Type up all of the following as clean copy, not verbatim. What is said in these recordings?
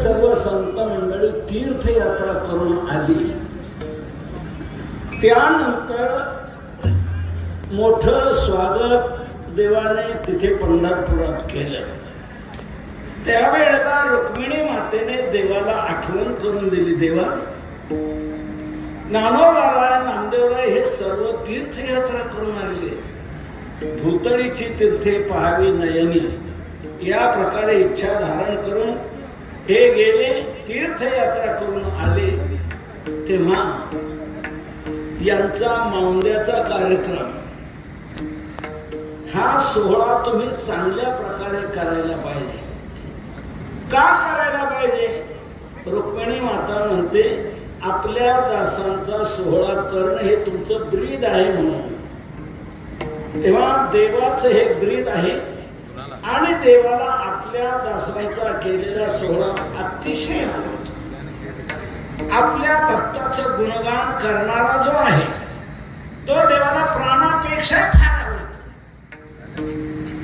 सर्व संत मंडळी तीर्थयात्रा करून आली. त्यानंतर मोठं स्वागत देवाने तिथे पंढरपुरात केलं. त्यावेळेला रुक्मिणी मातेने देवाला आठवण करून दिली, देवा ज्ञानोबाराय नामदेवराय हे सर्व तीर्थयात्रा करून आलेले, भूतळीची तीर्थे पाहावी नयनी, या प्रकारे इच्छा धारण करून हे गेले, तीर्थयात्रा करून आले. तेव्हा यांचा मावंद्याचा कार्यक्रम हा सोहळा तुम्ही चांगल्या प्रकारे करायला पाहिजे. का करायला पाहिजे? रुक्मिणी माता म्हणते आपल्या दासांचा सोहळा करणं हे तुमचं ब्रीद आहे म्हणून. तेव्हा देवाचं हे ब्रीद आहे आणि देवाला आपल्या दासांचा केलेला सोहळा अतिशय आवडतो. आपल्या भक्ताचं गुणगान करणारा जो आहे तो देवाला प्राणापेक्षा फार आवडतो.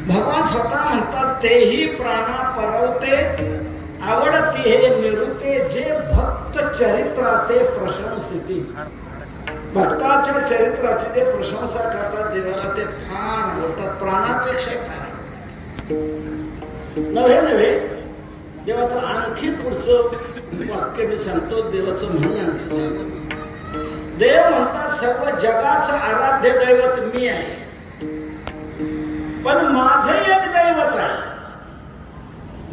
भगवान स्वतः म्हणतात तेही प्राणा परवते आवडती हे निरुते, जे भक्त चरित्राते प्रशंसिती. भक्ताच्या चरित्राची जे प्रशंसा करतात देवाला ते फार आवडतात, प्राणापेक्षा फार नव्हे. देवाचं आणखी पुढचं वाक्य मी सांगतो, देवाचं म्हणून आणखी सांगतो. देव म्हणतात सर्व जगाचं आराध्य दैवत मी आहे, पण माझे एक दैवत आहे.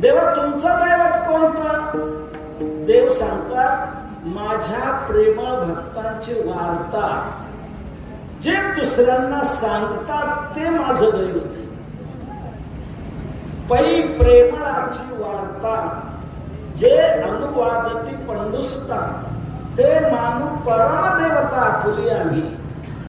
देवा तुमचं दैवत कोणतं? देव सांगतात माझ्या प्रेमळ भक्तांची वार्ता जे दुसऱ्यांना सांगतात ते माझं दैवत आहे. पै प्रेमळाची वार्ता जे अनुवादती पंडुसता ते मानू परम देवता फुली आम्ही.